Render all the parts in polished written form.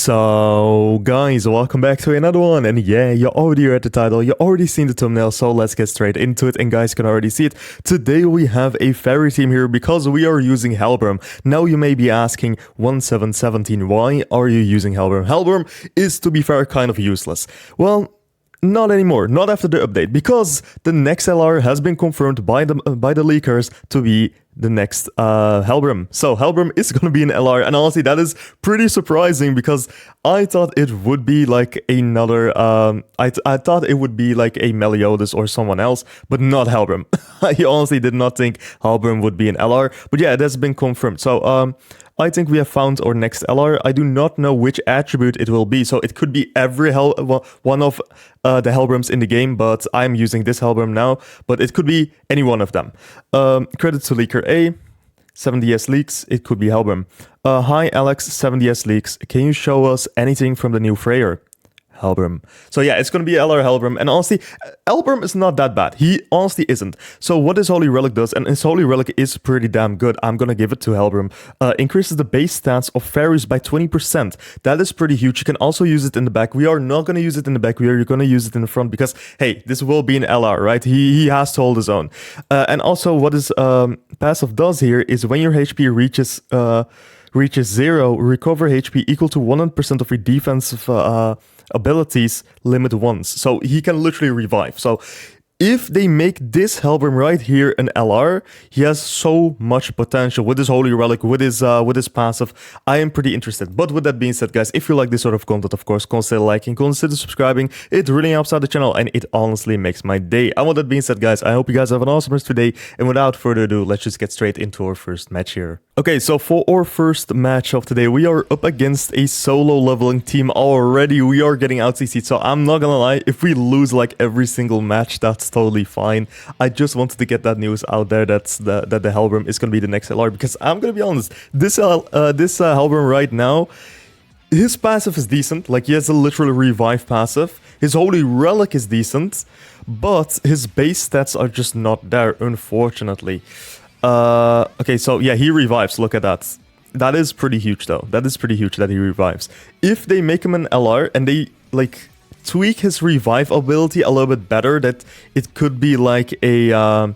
So, guys, welcome back to another one, and yeah, you already read the title, you already seen the thumbnail, so let's get straight into it, and guys can already see it. Today we have a fairy team here because we are using Hellbram. Now you may be asking, 1717, why are you using Hellbram? Hellbram is, to be fair, kind of useless. Well, not anymore, not after the update, because the next LR has been confirmed by the leakers to be the next Hellbram. So Hellbram is gonna be an LR, and honestly that is pretty surprising because I thought it would be like another I thought it would be like a Meliodas or someone else, but not Hellbram. I honestly did not think Hellbram would be an LR, but yeah, that's been confirmed. So I think we have found our next LR. I do not know which attribute it will be, so it could be every one of the Hellbrams in the game, but I'm using this Hellbram now, but it could be any one of them. Credit to Leaker A, 70S leaks, it could be Hellbram. Hi Alex, 70S leaks, can you show us anything from the new Freyr? Hellbram. So yeah, it's gonna be LR Hellbram, and honestly, Hellbram is not that bad. He honestly isn't. So what his Holy Relic does, and his Holy Relic is pretty damn good, I'm gonna give it to Hellbram, increases the base stats of fairies by 20%. That is pretty huge. You can also use it in the back. We are not gonna use it in the back, we are gonna use it in the front because, hey, this will be an LR, right? He has to hold his own. And also what his passive does here is when your HP reaches 0, recover HP equal to 100% of your defensive abilities limit once. So he can literally revive. So if they make this Hellbram right here an LR, he has so much potential with his Holy Relic, with his passive. I am pretty interested. But with that being said, guys, if you like this sort of content, of course, consider liking, consider subscribing. It really helps out the channel, and it honestly makes my day. And with that being said, guys, I hope you guys have an awesome rest today. And without further ado, let's just get straight into our first match here. Okay, so for our first match of today, we are up against a solo leveling team already. We are getting out CC'd, so I'm not gonna lie, if we lose like every single match, that's totally fine. I just wanted to get that news out there that the Hellbram is gonna be the next LR, because I'm gonna be honest, this Hellbram right now, his passive is decent. Like, he has a literal revive passive. His Holy Relic is decent, but his base stats are just not there, unfortunately. Okay, so yeah, he revives. Look at that. That is pretty huge, though. That is pretty huge that he revives. If they make him an LR and they like tweak his revive ability a little bit better, that it could be like a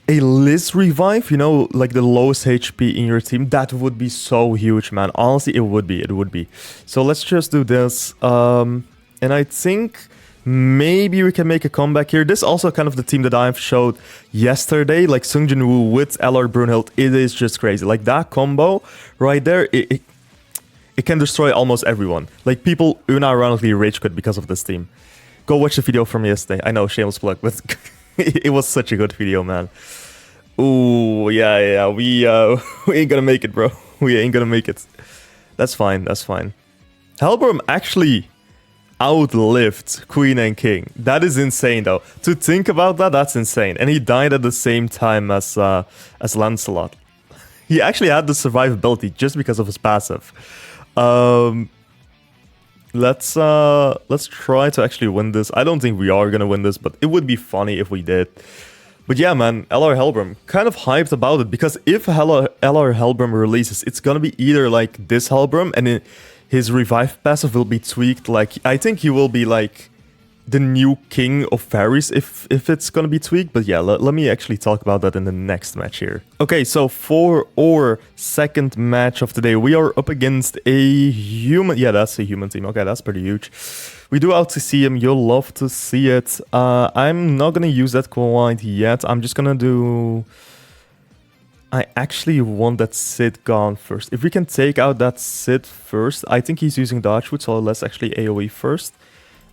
Liz revive, you know, like the lowest HP in your team, that would be so huge, man. Honestly, it would be. So let's just do this. And I think maybe we can make a comeback here. This is also kind of the team that I've showed yesterday, like Sung Jin Woo with LR Brunhild. It is just crazy. Like, that combo right there, it can destroy almost everyone. Like, people unironically rage quit because of this team. Go watch the video from yesterday. I know, shameless plug, but it was such a good video, man. Ooh, yeah, we ain't gonna make it, bro. We ain't gonna make it. That's fine. Hellbram actually outlived Queen and King. That is insane, though. To think about that, that's insane. And he died at the same time as Lancelot. He actually had the survivability just because of his passive. Let's try to actually win this. I don't think we are gonna win this, but it would be funny if we did. But yeah, man, LR Hellbram, kind of hyped about it, because if LR Hellbram releases, it's gonna be either like this Hellbram and his revive passive will be tweaked. Like, I think he will be like the new king of fairies if it's gonna be tweaked. But yeah, let me actually talk about that in the next match here. Okay, so for our second match of the day, we are up against a human. Yeah, that's a human team. Okay, that's pretty huge. We do out to see him. You'll love to see it. I'm not gonna use that quite yet. I'm just gonna do... I actually want that Sid gone first. If we can take out that Sid first, I think he's using Dodgewood, so let's actually AoE first.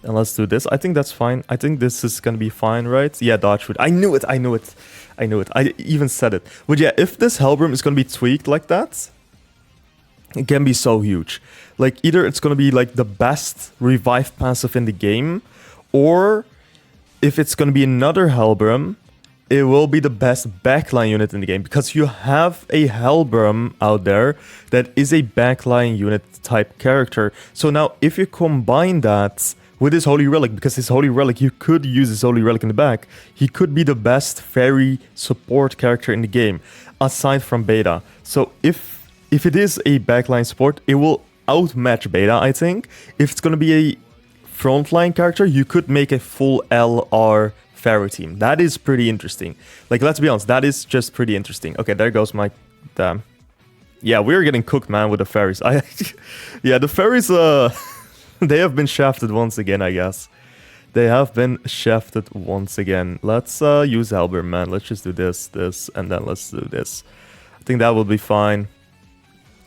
And let's do this. I think that's fine. I think this is gonna be fine, right? Yeah, Dodgewood. I knew it. I even said it. But yeah, if this Hellbram is gonna be tweaked like that, it can be so huge. Like, either it's gonna be like the best revive passive in the game, or if it's gonna be another Hellbram, it will be the best backline unit in the game, because you have a Hellbram out there that is a backline unit type character. So now if you combine that with his Holy Relic, because his Holy Relic, you could use his Holy Relic in the back, he could be the best fairy support character in the game, aside from Beta. So if it is a backline support, it will outmatch beta, I think. If it's gonna be a frontline character, you could make a full LR fairy team. That is pretty interesting. Like, let's be honest, that is just pretty interesting. Okay, there goes my... Damn. Yeah, we're getting cooked, man, with the fairies. Yeah, the fairies, they have been shafted once again, I guess. They have been shafted once again. Let's use Hellbram, man. Let's just do this, and then let's do this. I think that will be fine.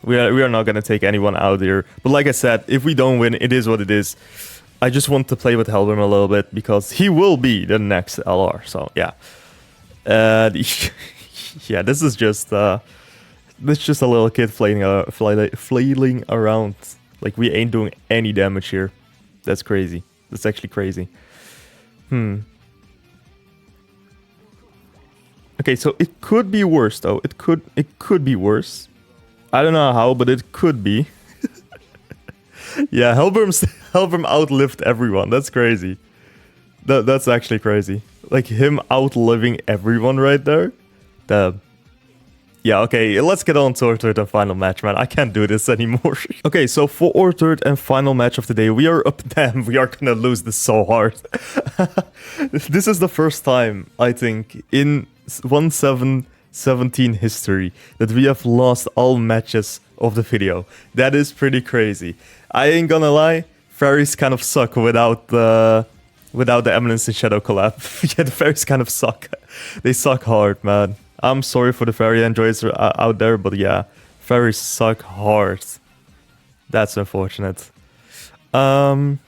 We are not going to take anyone out here. But like I said, if we don't win, it is what it is. I just want to play with Hellbram a little bit because he will be the next LR. So, yeah. Yeah, this is just... this is just a little kid flailing around. Like, we ain't doing any damage here. That's crazy. That's actually crazy. Okay, so it could be worse, though. It could be worse. I don't know how, but it could be. Yeah, Hellbram outlived everyone. That's crazy. That's actually crazy. Like, him outliving everyone right there. Yeah, okay, let's get on to our third and final match, man. I can't do this anymore. Okay, so for our third and final match of the day, we are up. Damn, we are gonna lose this so hard. This is the first time, I think, in 1.7.17 history that we have lost all matches of the video. That is pretty crazy. I ain't gonna lie, fairies kind of suck without the Eminence in Shadow collab. Yeah, the fairies kind of suck. They suck hard, man. I'm sorry for the fairy enjoyers out there, but yeah, fairies suck hard. That's unfortunate. Well,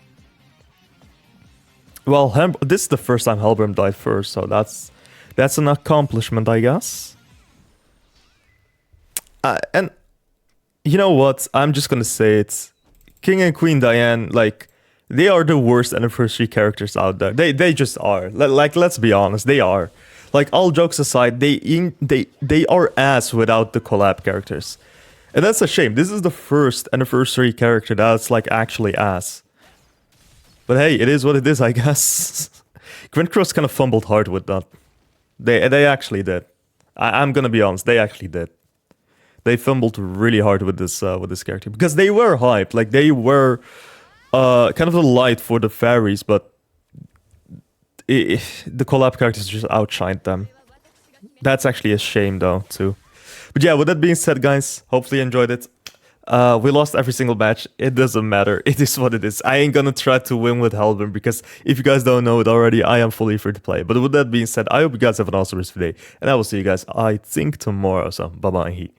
this is the first time Hellbram died first, so that's an accomplishment, I guess. And you know what? I'm just gonna say it. King and Queen Diane, like, they are the worst anniversary characters out there. They just are. Like, let's be honest, they are. Like, all jokes aside, they are ass without the collab characters. And that's a shame. This is the first anniversary character that's, like, actually ass. But hey, it is what it is, I guess. Gwent Cross kind of fumbled hard with that. They actually did. I'm gonna be honest, they actually did. They fumbled really hard with this character. Because they were hyped. Like, they were kind of the light for the fairies, but the collab characters just outshined them. That's actually a shame, though, too. But yeah, with that being said, guys, hopefully you enjoyed it. We lost every single match. It doesn't matter. It is what it is. I ain't gonna try to win with Hellbram because if you guys don't know it already, I am fully free to play. But with that being said, I hope you guys have an awesome rest of the day. And I will see you guys, I think, tomorrow. So, bye-bye.